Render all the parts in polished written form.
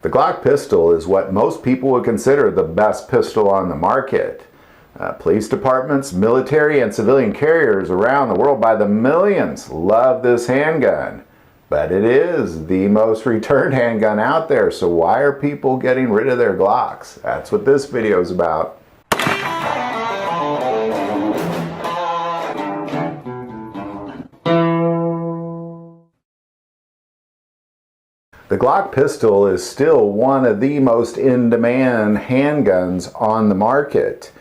The Glock pistol is what most people would consider the best pistol on the market. Police departments, military, and civilian carriers around the world by the millions love this handgun. But it is the most returned handgun out there, so why are people getting rid of their Glocks? That's what this video is about. The Glock pistol is still one of the most in-demand handguns on the market.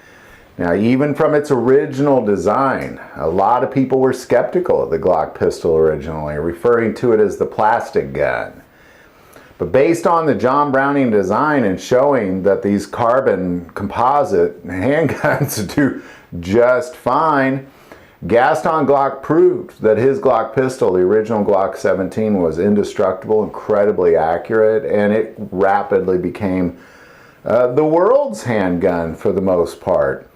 Now, even from its original design, a lot of people were skeptical of the Glock pistol originally, referring to it as the plastic gun. But based on the John Browning design and showing that these carbon composite handguns do just fine, Gaston Glock proved that his Glock pistol, the original Glock 17, was indestructible, incredibly accurate, and it rapidly became the world's handgun for the most part.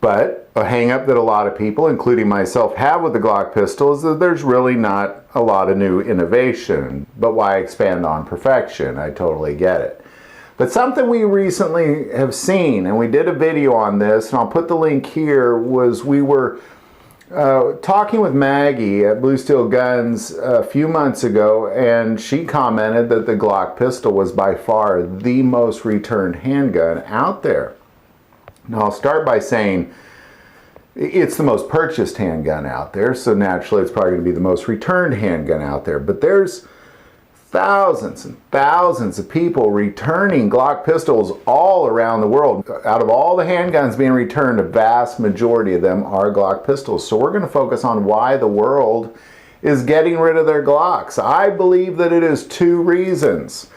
But a hang-up that a lot of people, including myself, have with the Glock pistol is that there's really not a lot of new innovation. But why expand on perfection? I totally get it. But something we recently have seen, and we did a video on this, and I'll put the link here, was we were talking with Maggie at Blue Steel Guns a few months ago, and she commented that the Glock pistol was by far the most returned handgun out there. Now, I'll start by saying it's the most purchased handgun out there, so naturally it's probably going to be the most returned handgun out there. But there's thousands and thousands of people returning Glock pistols all around the world. Out of all the handguns being returned, a vast majority of them are Glock pistols. So we're going to focus on why the world is getting rid of their Glocks. I believe that it is two reasons.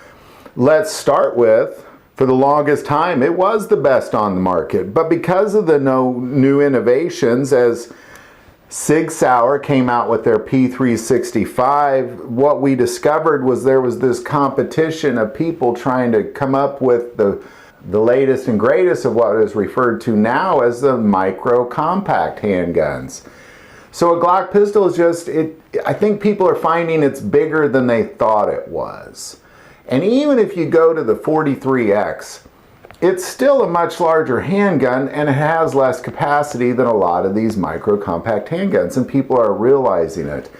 Let's start with, for the longest time, it was the best on the market. But because of the new innovations, as Sig Sauer came out with their P365, what we discovered was there was this competition of people trying to come up with the latest and greatest of what is referred to now as the micro compact handguns. So a Glock pistol is just, I think people are finding it's bigger than they thought it was. And even if you go to the 43X, it's still a much larger handgun, and it has less capacity than a lot of these micro compact handguns, and people are realizing it,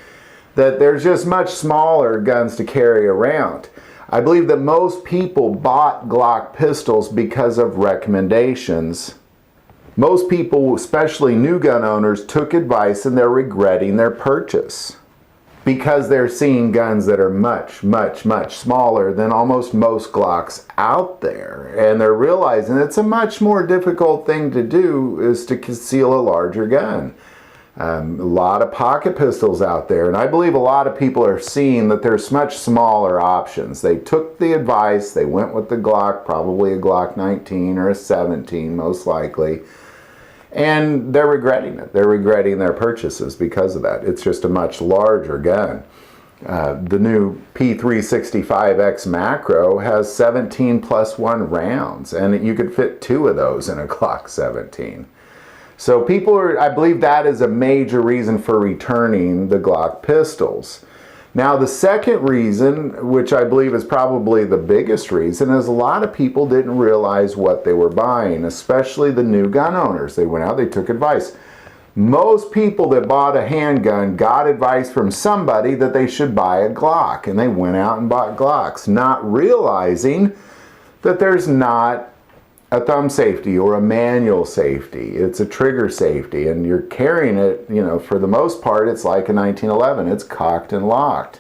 that there's just much smaller guns to carry around. I believe that most people bought Glock pistols because of recommendations. Most people, especially new gun owners, took advice and they're regretting their purchase because they're seeing guns that are much, much, much smaller than almost most Glocks out there. And they're realizing it's a much more difficult thing to do is to conceal a larger gun. A lot of pocket pistols out there, and I believe a lot of people are seeing that there's much smaller options. They took the advice, they went with the Glock, probably a Glock 19 or a 17 most likely, and they're regretting it. They're regretting their purchases because of that. It's just a much larger gun. The new P365X macro has 17 plus 1 rounds, and you could fit 2 of those in a Glock 17. So people are, I believe that is a major reason for returning the Glock pistols. Now, the second reason, which I believe is probably the biggest reason, is a lot of people didn't realize what they were buying, especially the new gun owners. They went out, they took advice. Most people that bought a handgun got advice from somebody that they should buy a Glock, and they went out and bought Glocks, not realizing that there's not a thumb safety or a manual safety. It's a trigger safety, and you're carrying it, you know, for the most part, it's like a 1911. It's cocked and locked.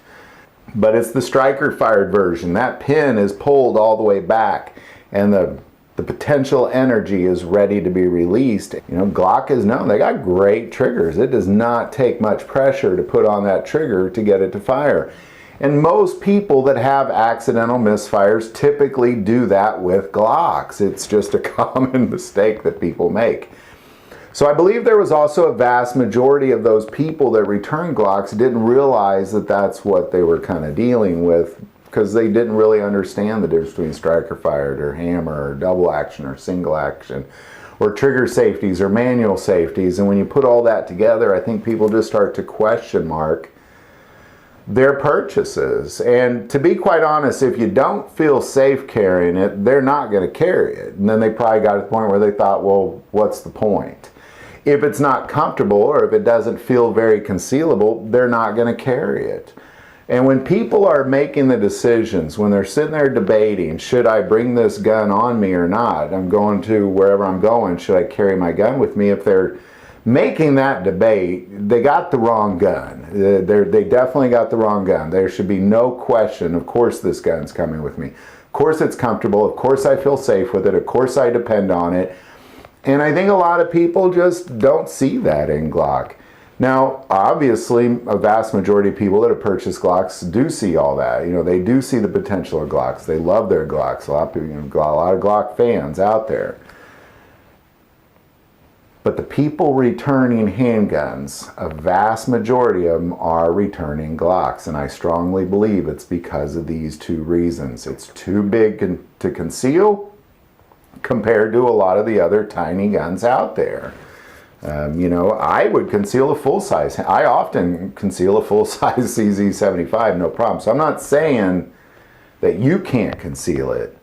But it's the striker fired version. That pin is pulled all the way back, and the potential energy is ready to be released. You know, Glock is known. They got great triggers. It does not take much pressure to put on that trigger to get it to fire. And most people that have accidental misfires typically do that with Glocks. It's just a common mistake that people make. So I believe there was also a vast majority of those people that returned Glocks didn't realize that that's what they were kind of dealing with, because they didn't really understand the difference between striker fired or hammer or double action or single action or trigger safeties or manual safeties. And when you put all that together, I think people just start to question mark their purchases. And to be quite honest, if you don't feel safe carrying it, they're not going to carry it. And then they probably got to the point where they thought, well, what's the point? If it's not comfortable or if it doesn't feel very concealable, they're not going to carry it. And when people are making the decisions, when they're sitting there debating, should I bring this gun on me or not? I'm going to wherever I'm going, should I carry my gun with me? If they're making that debate, they got the wrong gun. They definitely got the wrong gun. There should be no question, of course this gun's coming with me. Of course it's comfortable. Of course I feel safe with it. Of course I depend on it. And I think a lot of people just don't see that in Glock. Now, obviously, a vast majority of people that have purchased Glocks do see all that. You know, they do see the potential of Glocks. They love their Glocks. A lot of people, you know, got a lot of Glock fans out there. But the people returning handguns, a vast majority of them are returning Glocks. And I strongly believe it's because of these two reasons. It's too big to conceal compared to a lot of the other tiny guns out there. You know, I would conceal a full-size. I often conceal a full-size CZ75, no problem. So I'm not saying that you can't conceal it.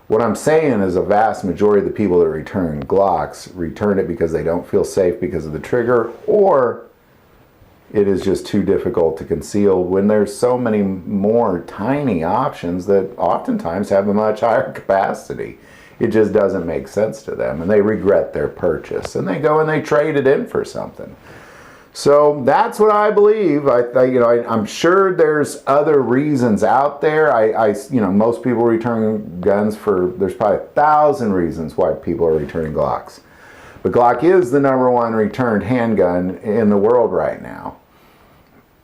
What I'm saying is a vast majority of the people that return Glocks return it because they don't feel safe because of the trigger, or it is just too difficult to conceal when there's so many more tiny options that oftentimes have a much higher capacity. It just doesn't make sense to them, and they regret their purchase, and they go and they trade it in for something. So that's what I believe. I'm sure there's other reasons out there. You know, most people return guns for, there's probably 1,000 reasons why people are returning Glocks. But Glock is the #1 returned handgun in the world right now.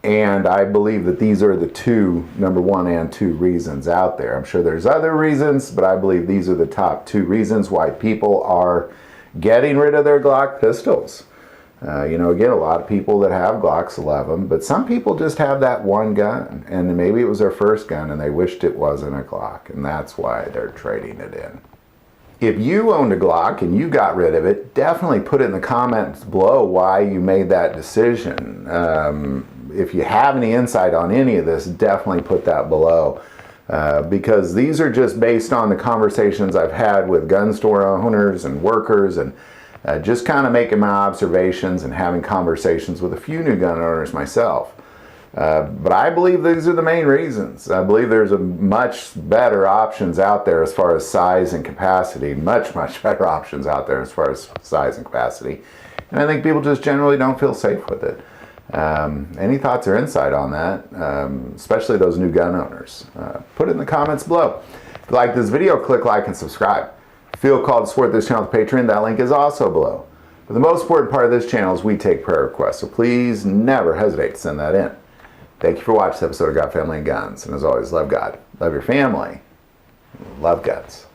And I believe that these are the two, #1 and 2 reasons out there. I'm sure there's other reasons, but I believe these are the top 2 reasons why people are getting rid of their Glock pistols. You know, again, a lot of people that have Glocks love them, but some people just have that one gun, and maybe it was their first gun and they wished it wasn't a Glock, and that's why they're trading it in. If you owned a Glock and you got rid of it, definitely put it in the comments below why you made that decision. If you have any insight on any of this, definitely put that below. Because these are just based on the conversations I've had with gun store owners and workers, and just kind of making my observations and having conversations with a few new gun owners myself. But I believe these are the main reasons. I believe there's a much better options out there as far as size and capacity. Much better options out there as far as size and capacity. And I think people just generally don't feel safe with it. Any thoughts or insight on that, especially those new gun owners? Put it in the comments below. If you like this video, click like and subscribe. Feel called to support this channel with Patreon, that link is also below. But the most important part of this channel is we take prayer requests, so please never hesitate to send that in. Thank you for watching this episode of God, Family, and Guns. And as always, love God, love your family, love guns.